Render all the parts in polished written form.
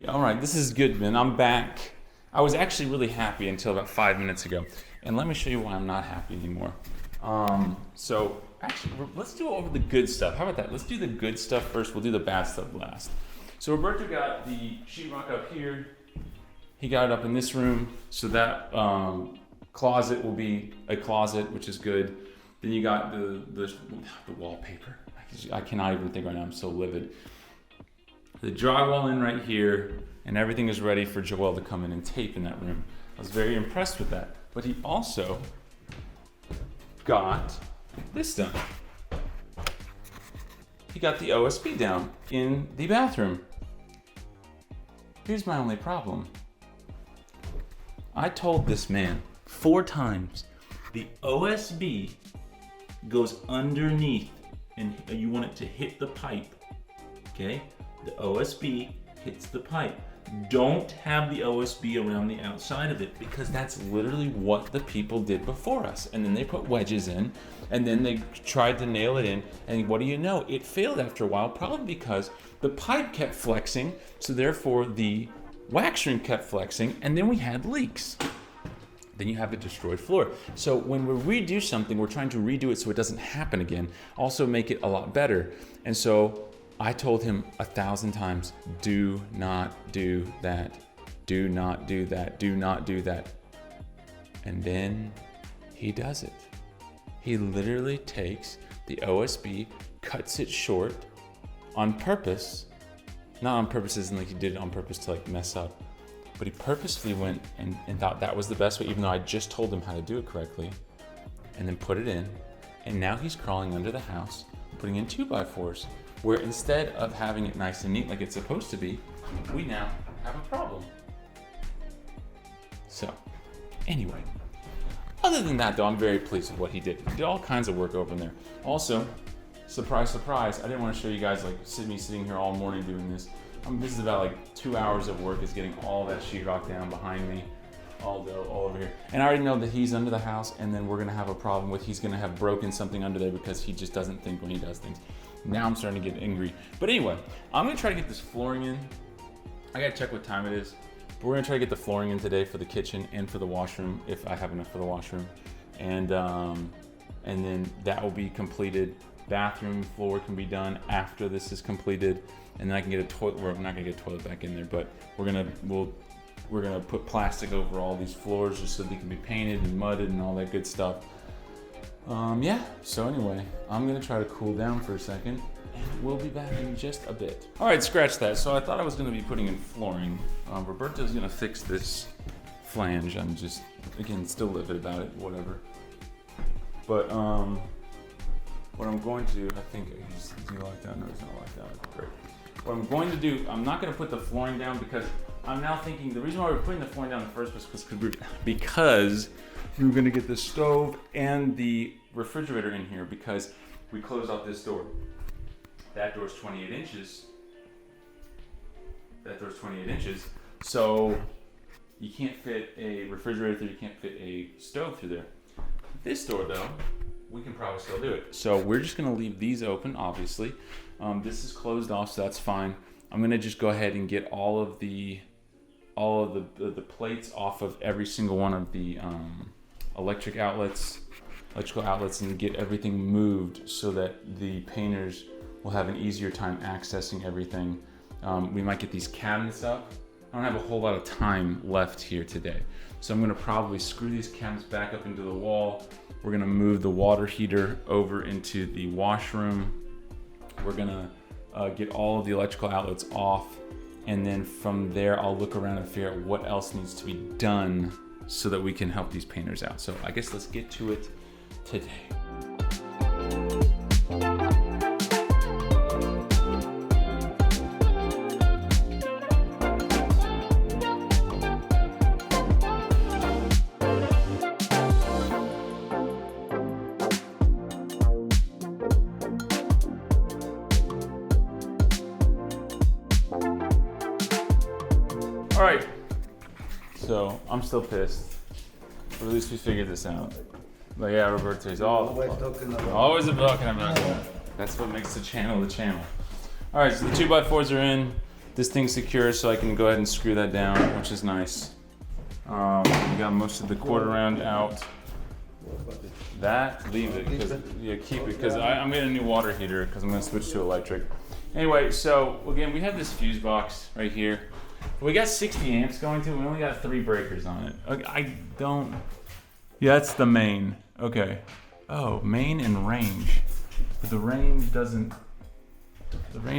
All right, this is Goodman. I'm back. I was actually really happy until about 5 minutes ago. And let me show you why I'm not happy anymore. Actually, let's do over the good stuff. How about that? Let's do the good stuff first. We'll do the bad stuff last. So Roberto got the sheetrock up here. He got it up in this room. So that closet will be a closet, which is good. Then you got the wallpaper. I cannot even think right now. I'm so livid. The drywall in right here, and everything is ready for Joel to come in and tape in that room. I was very impressed with that. But he also got this done. He got the OSB down in the bathroom. Here's my only problem. I told this man 4 times, the OSB goes underneath and you want it to hit the pipe, okay? The OSB hits the pipe. Don't have the OSB around the outside of it because that's literally what the people did before us. And then they put wedges in and then they tried to nail it in. And what do you know? It failed after a while, probably because the pipe kept flexing. So therefore the wax ring kept flexing and then we had leaks. Then you have a destroyed floor. So when we redo something, we're trying to redo it so it doesn't happen again. Also make it a lot better. And so I told him 1,000 times, do not do that. Do not do that. Do not do that. And then he does it. He literally takes the OSB, cuts it short on purpose. Not on purpose, isn't like he did it on purpose to like mess up. But he purposefully went and thought that was the best way, even though I just told him how to do it correctly. And then put it in. And now he's crawling under the house, putting in 2x4s. Where instead of having it nice and neat like it's supposed to be, we now have a problem. So, anyway. Other than that though, I'm very pleased with what he did. He did all kinds of work over there. Also, surprise, surprise, I didn't want to show you guys like me sitting here all morning doing this. This is about like 2 hours of work is getting all that sheetrock down behind me. All over here. And I already know that he's under the house and then we're gonna have a problem with he's gonna have broken something under there because he just doesn't think when he does things. Now I'm starting to get angry. But anyway, I'm gonna try to get this flooring in. I gotta check what time it is. But we're gonna try to get the flooring in today for the kitchen and for the washroom, if I have enough for the washroom. And then that will be completed. Bathroom floor can be done after this is completed. And then I can get a toilet, we're not gonna get a toilet back in there, but we're gonna put plastic over all these floors just so they can be painted and mudded and all that good stuff. Yeah, so anyway, I'm gonna try to cool down for a second and we'll be back in just a bit. All right, scratch that. So I thought I was gonna be putting in flooring. Roberto's gonna fix this flange. I'm just, again, still livid about it, whatever. But what I'm going to do, I think, do you like that? No, it's not like that, great. What I'm going to do, I'm not gonna put the flooring down because I'm now thinking the reason why we're putting the flooring down in the first place was because we were gonna get the stove and the refrigerator in here because we closed off this door. That door's 28 inches. That door's 28 inches. So you can't fit a refrigerator through, you can't fit a stove through there. This door though, we can probably still do it. So we're just gonna leave these open, obviously. This is closed off, so that's fine. I'm gonna just go ahead and get all of the plates off of every single one of the electrical outlets and get everything moved so that the painters will have an easier time accessing everything. We might get these cabinets up. I don't have a whole lot of time left here today. So I'm gonna probably screw these cabinets back up into the wall. We're gonna move the water heater over into the washroom. We're gonna get all of the electrical outlets off. And then from there, I'll look around and figure out what else needs to be done so that we can help these painters out. So I guess let's get to it today. All right, so I'm still pissed, but at least we figured this out. But yeah, Roberto's always talking about that. That's what makes the channel the channel. All right, so the 2x4s are in. This thing's secure, so I can go ahead and screw that down, which is nice. We got most of the quarter round out. That, leave it, keep it, because I'm getting a new water heater because I'm going to switch to electric. Anyway, so again, we have this fuse box right here. We got 60 amps going to it. We only got 3 breakers on it. Okay, yeah, that's the main. Okay. Oh, main and range. But the range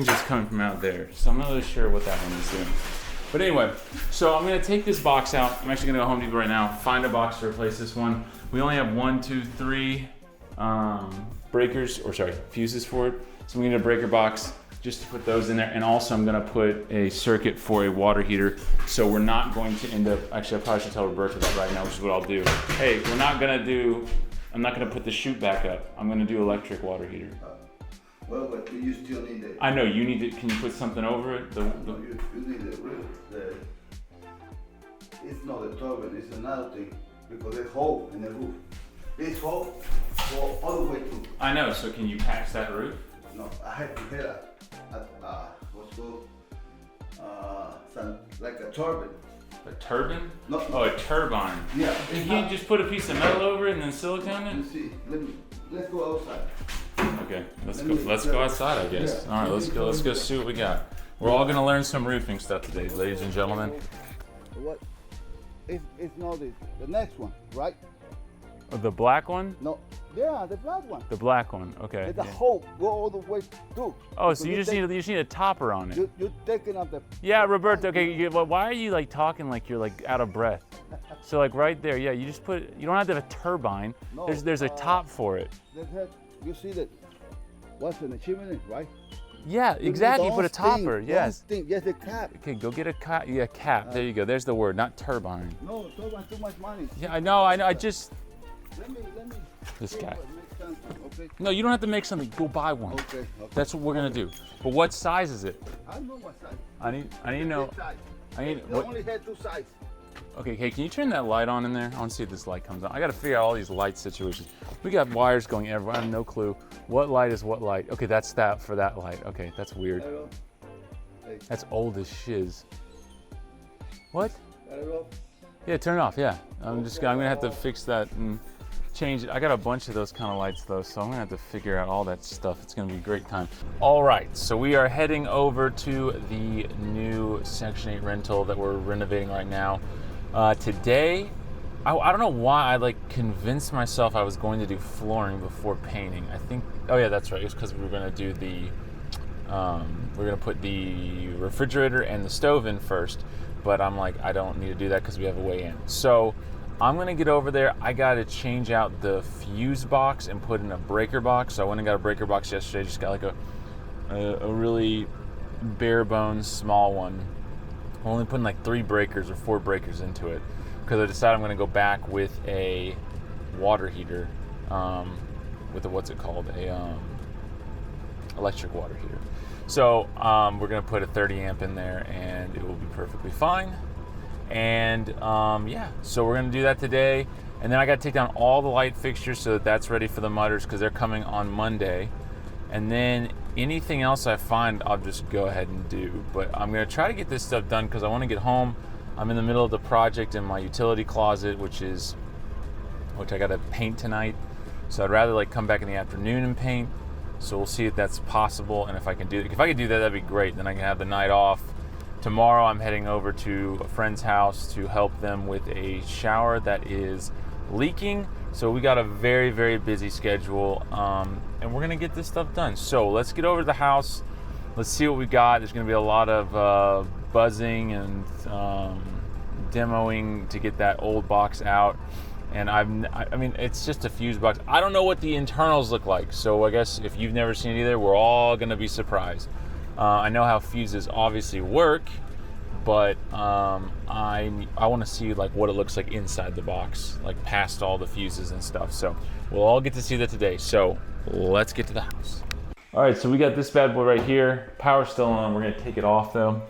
is coming from out there. So I'm not really sure what that one is doing. But anyway, so I'm gonna take this box out. I'm actually gonna go Home Depot right now, find a box to replace this one. We only have 1, 2, 3 fuses for it. So I'm gonna need a breaker box just to put those in there. And also I'm gonna put a circuit for a water heater. So we're not going to end up, actually I probably should tell Roberta that right now, which is what I'll do. Hey, I'm not gonna put the chute back up. I'm gonna do electric water heater. Well, but you still need it. I know, you need it. Can you put something over it? You need the roof. It's not a turbine, it's another thing. Because there's hole in the roof. This hole go all the way through. I know, so can you patch that roof? No, I had to hit what's called, like a turbine. A turbine? No. Oh, a turbine. Yeah. You can't just put a piece of metal over it and then silicone it? You see, let's go outside. Okay, let's go outside, I guess. Yeah. All right, let's go see what we got. We're all gonna learn some roofing stuff today, ladies and gentlemen. What? It's not the next one, right? The black one? No, yeah, the black one. The black one, okay. The hole go all the way through. Oh, so you just need a topper on it. You're taking up the. Yeah, Roberto. Okay, why are you like talking like you're like out of breath? So like right there, yeah. You don't have to have a turbine. No, there's a top for it. You see that? What's in the chimney, right? Yeah, exactly. You put a topper. Yes. Yes, the cap. Okay, go get a cap. Yeah, cap. There you go. There's the word, not turbine. No, turbine too much money. Yeah, I know. I just. Let me. This guy. Okay. No, you don't have to make something. Go buy one. Okay. That's what we're gonna do. But what size is it? I don't know what size. I need to know. They only had 2 sizes. Okay, hey, can you turn that light on in there? I want to see if this light comes on. I got to figure out all these light situations. We got wires going everywhere. I have no clue. What light is what light? Okay, that's that for that light. Okay, that's weird. That's old as shiz. What? Yeah, turn it off, yeah. I'm gonna have to fix that and change it. I got a bunch of those kind of lights though, so I'm gonna have to figure out all that stuff. It's gonna be a great time. All right, so we are heading over to the new Section 8 rental that we're renovating right now. Today, I don't know why I like convinced myself I was going to do flooring before painting. I think, oh yeah, that's right. It was because we were gonna do we're gonna put the refrigerator and the stove in first, but I'm like, I don't need to do that because we have a way in. So I'm gonna get over there. I gotta change out the fuse box and put in a breaker box. So I went and got a breaker box yesterday. Just got like a really bare bones small one. I'm only putting like 3 breakers or 4 breakers into it because I decided I'm gonna go back with a water heater, with a what's it called, a electric water heater. So we're gonna put a 30 amp in there and it will be perfectly fine. And yeah, so we're gonna do that today. And then I gotta take down all the light fixtures so that that's ready for the mutters because they're coming on Monday. And then anything else I find, I'll just go ahead and do. But I'm gonna try to get this stuff done because I wanna get home. I'm in the middle of the project in my utility closet, which I gotta paint tonight. So I'd rather like come back in the afternoon and paint. So we'll see if that's possible. And if I can do that, that'd be great. Then I can have the night off. Tomorrow I'm heading over to a friend's house to help them with a shower that is leaking. So we got a very, very busy schedule, and we're gonna get this stuff done. So let's get over to the house. Let's see what we got. There's gonna be a lot of buzzing and demoing to get that old box out. And I mean, it's just a fuse box. I don't know what the internals look like. So I guess if you've never seen it either, we're all gonna be surprised. I know how fuses obviously work, but I want to see like what it looks like inside the box, like past all the fuses and stuff. So we'll all get to see that today. So let's get to the house. All right, so we got this bad boy right here. Power's still on. We're gonna take it off though,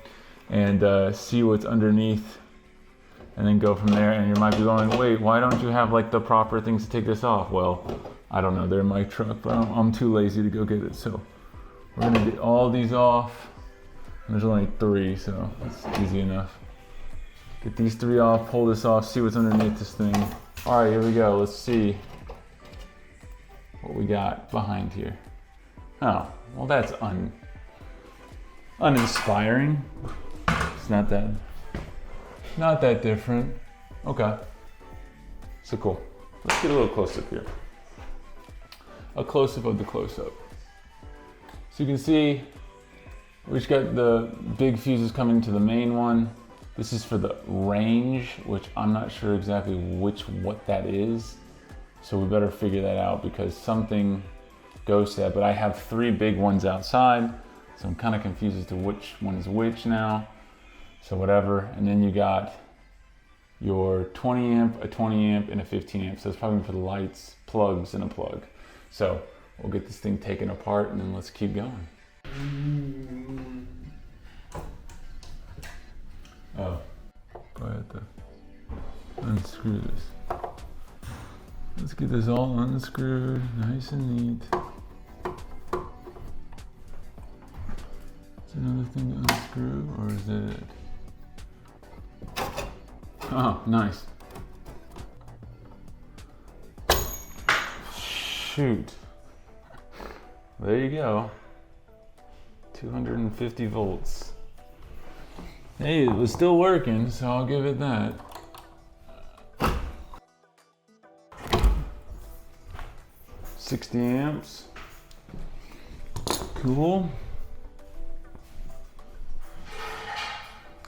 and see what's underneath, and then go from there. And you might be going, wait, why don't you have like the proper things to take this off? Well, I don't know. They're in my truck, but I'm too lazy to go get it. So we're gonna get all these off. There's only 3, so it's easy enough. Get these 3 off, pull this off, see what's underneath this thing. All right, here we go. Let's see what we got behind here. Oh, well that's uninspiring. It's not that different. Okay. So cool. Let's get a little close up here. A close-up of the close-up. So you can see we've got the big fuses coming to the main one. This is for the range, which I'm not sure exactly what that is. So we better figure that out because something goes to that. But I have 3 big ones outside, so I'm kind of confused as to which one is which now. So whatever. And then you got your 20 amp, a 20 amp, and a 15 amp. So it's probably for the lights, plugs, and a plug. So we'll get this thing taken apart and then let's keep going. Oh, go ahead to unscrew this. Let's get this all unscrewed, nice and neat. Is another thing to unscrew, or is that it? Oh, nice. Shoot. There you go. 250 volts. Hey, it was still working, so I'll give it that. $60 amps. Cool.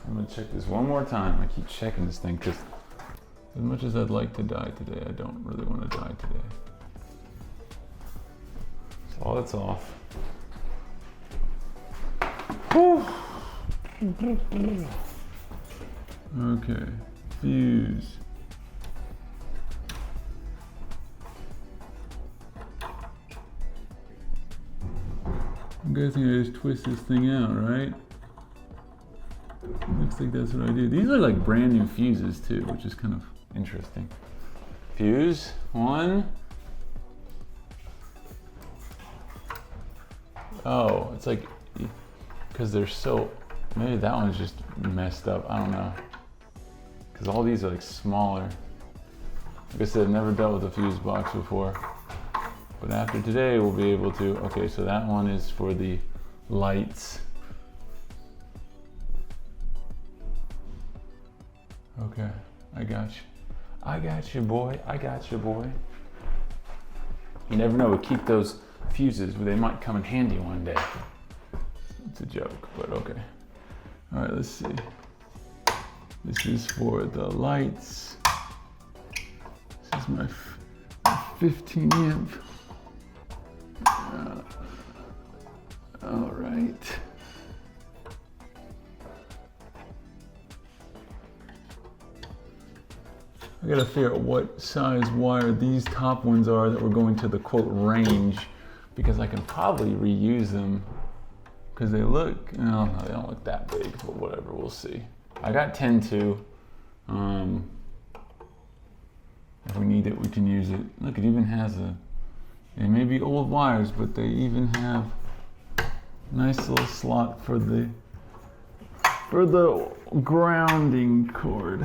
I'm gonna check this one more time. I keep checking this thing because as much as I'd like to die today, I don't really want to die today. So all that's off. Whew. Okay, fuse. I'm guessing I just twist this thing out, right? Looks like that's what I do. These are like brand new fuses too, which is kind of interesting. Fuse, 1. Oh, it's like, because they're so, maybe that one's just messed up, I don't know. Because all these are like smaller. Like I said, I've never dealt with a fuse box before. But after today, we'll be able to, okay, so that one is for the lights. Okay, I got you. I got you, boy. I got you, boy. You never know, we keep those fuses, they might come in handy one day. It's a joke, but okay. All right, let's see. This is for the lights. This is my 15 amp. All right. I gotta figure out what size wire these top ones are that we're going to the quote range, because I can probably reuse them because they look, no, they don't look that big, but whatever, we'll see. I got 10-2. If we need it, we can use it. Look, it even has they may be old wires, but they even have a nice little slot for the grounding cord.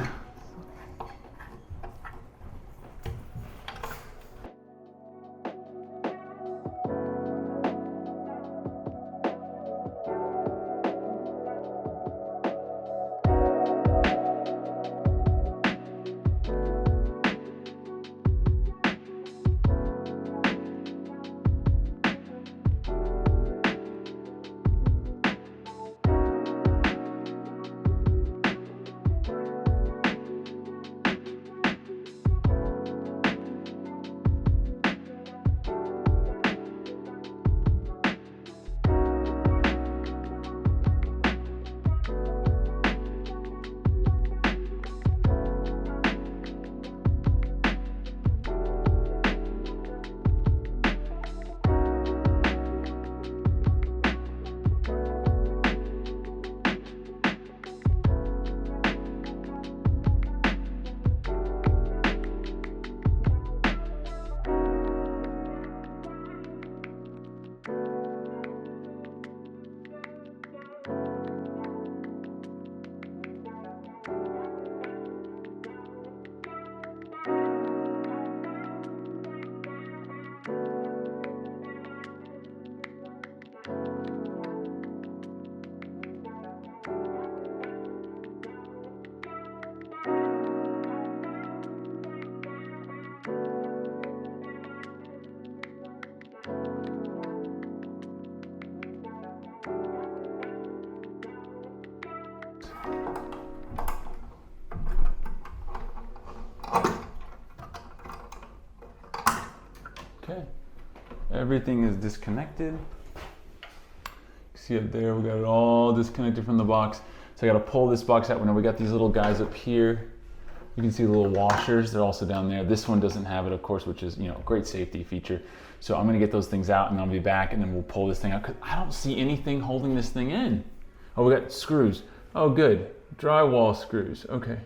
everything is disconnected. See up there, we got it all disconnected from the box. So I gotta pull this box out. We got these little guys up here. You can see the little washers, they're also down there. This one doesn't have it, of course, which is, a great safety feature. So I'm gonna get those things out and I'll be back and then we'll pull this thing out because I don't see anything holding this thing in. Oh, we got screws. Oh, good. Drywall screws. Okay.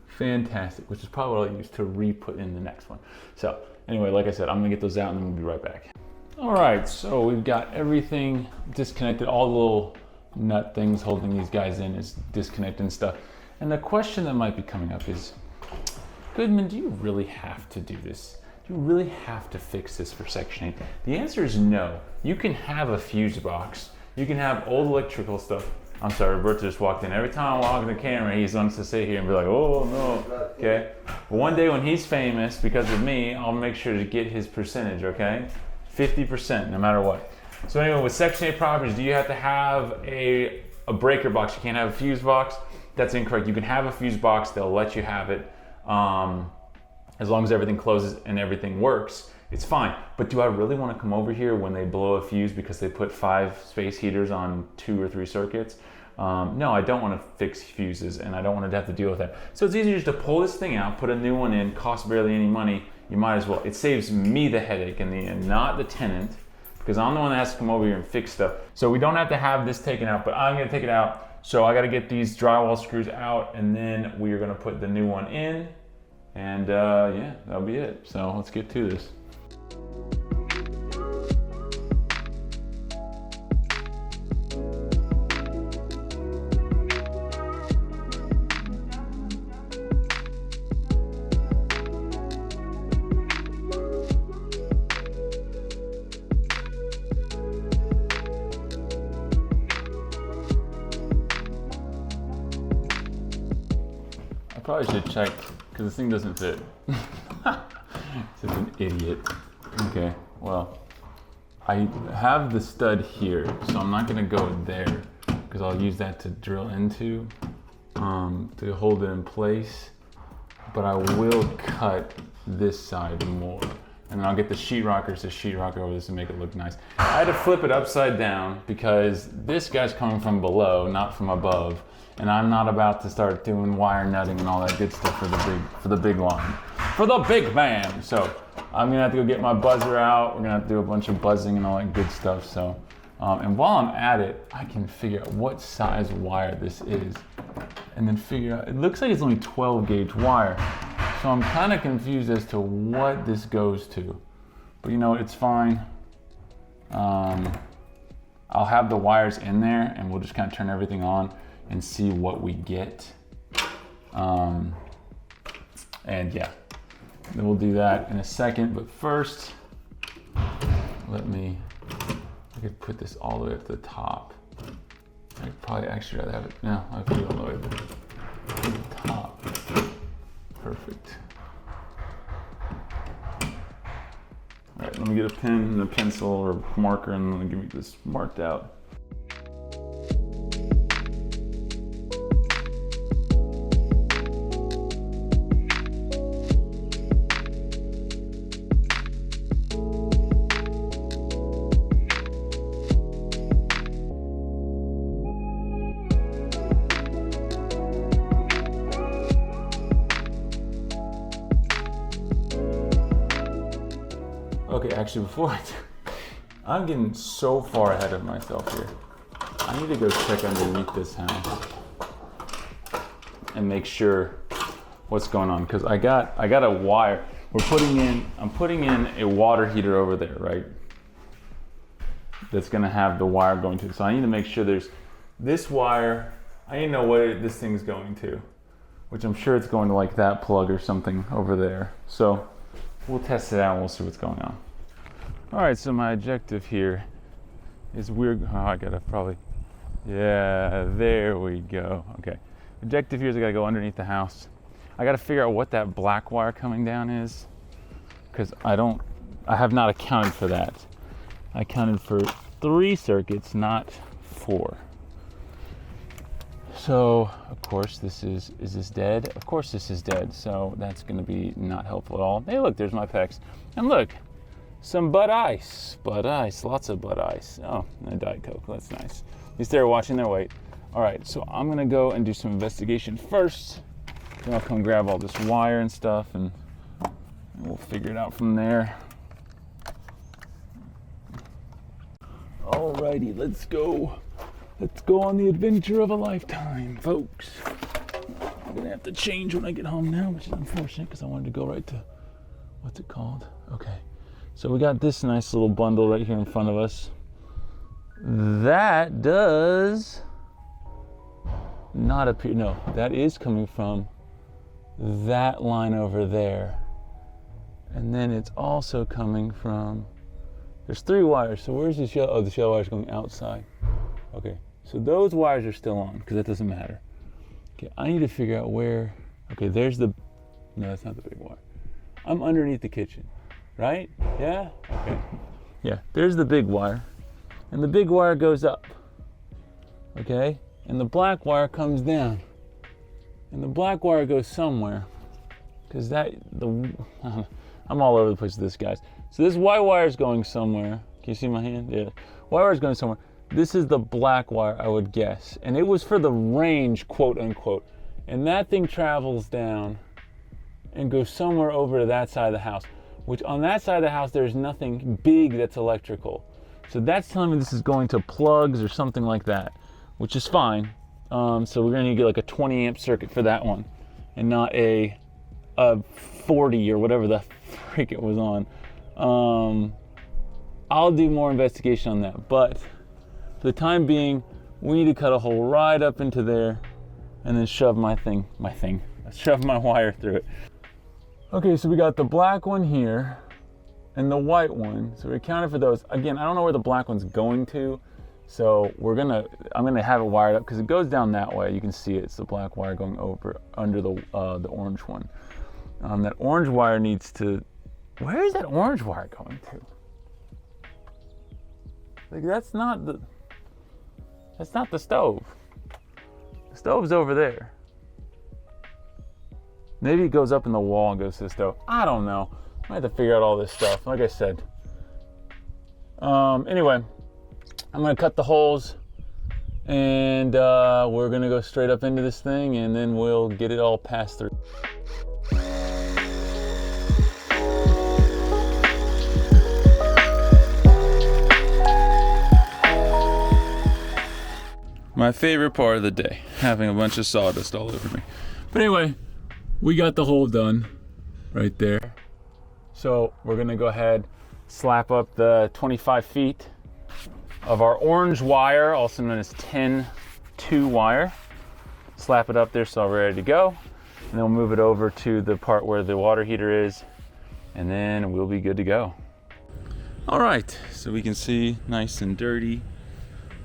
Fantastic, which is probably what I'll use to re-put in the next one. So anyway, like I said, I'm gonna get those out and then we'll be right back. All right, so we've got everything disconnected. All the little nut things holding these guys in is disconnected and stuff. And the question that might be coming up is, Goodman, do you really have to do this? Do you really have to fix this for Section 8? The answer is no. You can have a fuse box. You can have old electrical stuff. I'm sorry, Roberto just walked in. Every time I walk in the camera, he wants to sit here and be like, oh no, okay? But one day when he's famous because of me, I'll make sure to get his percentage, okay? 50%, no matter what. So anyway, with Section 8 properties, do you have to have a breaker box? You can't have a fuse box? That's incorrect. You can have a fuse box, they'll let you have it. As long as everything closes and everything works, it's fine. But do I really want to come over here when they blow a fuse because they put 5 space heaters on 2 or 3 circuits? No, I don't want to fix fuses and I don't want to have to deal with that. So it's easier just to pull this thing out, put a new one in, costs barely any money. You might as well. It saves me the headache in the end, not the tenant, because I'm the one that has to come over here and fix stuff. So we don't have to have this taken out, but I'm gonna take it out. So I gotta get these drywall screws out and then we are gonna put the new one in. And yeah, that'll be it. So let's get to this. Probably should check because this thing doesn't fit. Such an idiot. Okay, well, I have the stud here, so I'm not gonna go there because I'll use that to drill into to hold it in place. But I will cut this side more, and then I'll get the sheetrockers to sheetrock over this and make it look nice. I had to flip it upside down because this guy's coming from below, not from above. And I'm not about to start doing wire nutting and all that good stuff for the big line, for the big man. So I'm gonna have to go get my buzzer out. We're gonna have to do a bunch of buzzing and all that good stuff. So, and while I'm at it, I can figure out what size wire this is, and then figure out. It looks like it's only 12 gauge wire, so I'm kind of confused as to what this goes to. But it's fine. I'll have the wires in there, and we'll just kind of turn everything on and see what we get. And yeah, then we'll do that in a second. But first, I could put this all the way up to the top. I'd probably actually rather have it, no, I put it all the way to the top. Perfect. All right, let me get a pen and a pencil or marker and let me get this marked out. Okay, actually before I'm getting so far ahead of myself here. I need to go check underneath this house and make sure what's going on, because I got a wire. I'm putting in a water heater over there, right? That's gonna have the wire going to. So I need to make sure there's this wire. I need to know what this thing's going to, which I'm sure it's going to like that plug or something over there. So we'll test it out and we'll see what's going on. All right, so my objective here is I gotta probably, yeah, there we go. Okay, objective here is I gotta go underneath the house. I gotta figure out what that black wire coming down is, because I have not accounted for that. I counted for 3 circuits, not 4. So, of course, is this dead? Of course this is dead, so that's gonna be not helpful at all. Hey, look, there's my pecs. And look, some Bud Ice. Bud Ice, lots of Bud Ice. Oh, and a Diet Coke, that's nice. At least they're watching their weight. All right, so I'm gonna go and do some investigation first. Then I'll come grab all this wire and stuff, and we'll figure it out from there. Alrighty, let's go. Let's go on the adventure of a lifetime, folks. I'm gonna have to change when I get home now, which is unfortunate because I wanted to go right to, what's it called? Okay, so we got this nice little bundle right here in front of us. That does not appear, no, that is coming from that line over there. And then it's also coming from, there's 3 wires, so where's this yellow? Oh, this yellow wire's going outside. Okay, so those wires are still on, because that doesn't matter. Okay, I need to figure out where, okay, there's the, no, that's not the big wire. I'm underneath the kitchen, right? Yeah? Okay. Yeah, there's the big wire. And the big wire goes up, okay? And the black wire comes down. And the black wire goes somewhere, because I'm all over the place with this, guys. So this white wire is going somewhere. Can you see my hand? Yeah. White wire is going somewhere. This is the black wire, I would guess. And it was for the range, quote unquote. And that thing travels down and goes somewhere over to that side of the house, which on that side of the house, there's nothing big that's electrical. So that's telling me this is going to plugs or something like that, which is fine. So we're gonna need to get like a 20 amp circuit for that one and not a 40 or whatever the freak it was on. I'll do more investigation on that, but for the time being, we need to cut a hole right up into there and then shove shove my wire through it. Okay, so we got the black one here and the white one. So we accounted for those. Again, I don't know where the black one's going to. So I'm gonna have it wired up because it goes down that way. You can see it. It's the black wire going over under the orange one. That orange wire needs to. Where is that orange wire going to? Like that's not the stove. The stove's over there. Maybe it goes up in the wall and goes to the stove. I don't know. I have to figure out all this stuff. Like I said. Anyway. I'm gonna cut the holes and we're gonna go straight up into this thing and then we'll get it all passed through. My favorite part of the day, having a bunch of sawdust all over me. But anyway, we got the hole done right there. So we're gonna go ahead, slap up the 25 feet of our orange wire, also known as 10-2 wire. Slap it up there so we're ready to go. And then we'll move it over to the part where the water heater is, and then we'll be good to go. All right, so we can see nice and dirty,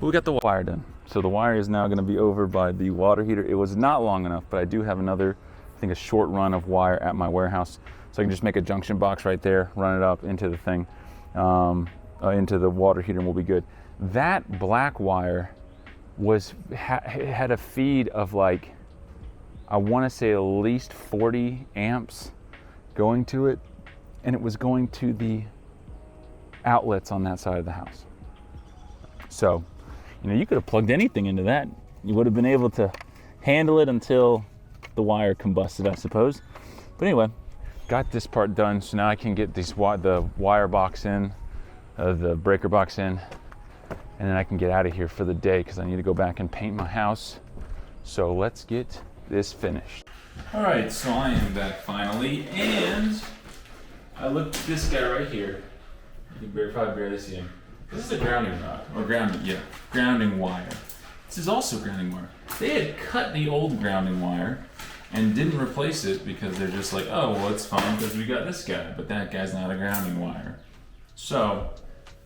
but we got the wire done. So the wire is now gonna be over by the water heater. It was not long enough, but I do have another, I think a short run of wire at my warehouse. So I can just make a junction box right there, run it up into the thing, into the water heater, and we'll be good. That black wire had a feed of like, I want to say at least 40 amps going to it, and it was going to the outlets on that side of the house. So, you could have plugged anything into that. You would have been able to handle it until the wire combusted, I suppose. But anyway, got this part done, so now I can get the wire box in, the breaker box in, and then I can get out of here for the day because I need to go back and paint my house. So let's get this finished. All right, so I am back finally, and I looked at this guy right here. You can probably barely see him. This is a grounding rod, or grounding wire. This is also grounding wire. They had cut the old grounding wire and didn't replace it because they're just like, oh, well, it's fine because we got this guy, but that guy's not a grounding wire. So,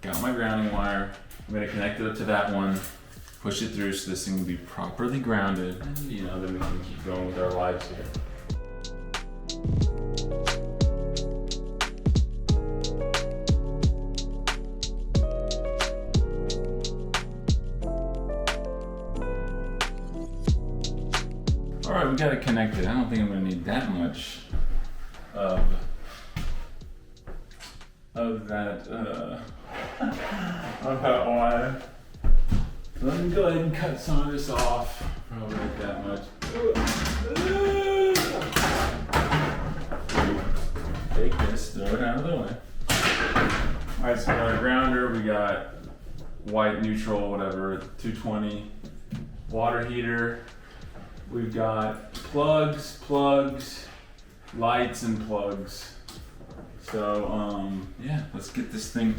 got my grounding wire. I'm gonna connect it up to that one, push it through so this thing will be properly grounded, and then we can keep going with our lives here. All right, we got it connected. I don't think I'm gonna need that much of of that wire. Let me go ahead and cut some of this off. Probably like that much. Take this, throw it out of the way. Alright, so we got a grounder, we got white, neutral, whatever, 220. Water heater. We've got plugs, lights, and plugs. So, yeah, let's get this thing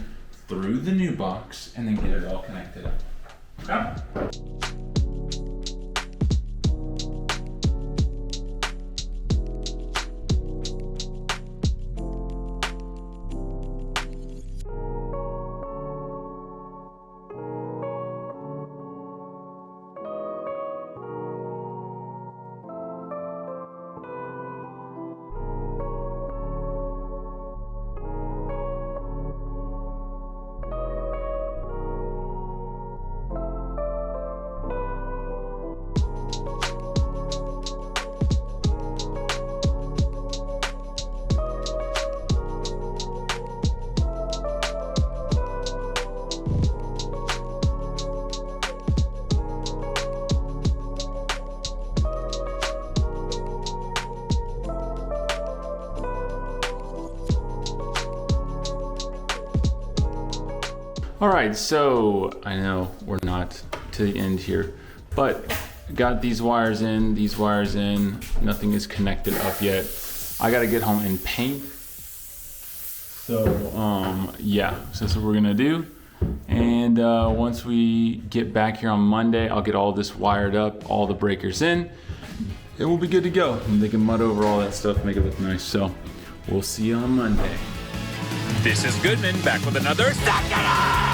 through the new box and then get it all connected up. Okay? All right, so I know we're not to the end here, but got these wires in, nothing is connected up yet. I gotta get home and paint. So, yeah, so that's what we're gonna do. And once we get back here on Monday, I'll get all this wired up, all the breakers in, and we'll be good to go. And they can mud over all that stuff, make it look nice. So we'll see you on Monday. This is Goodman back with another Suck It Up!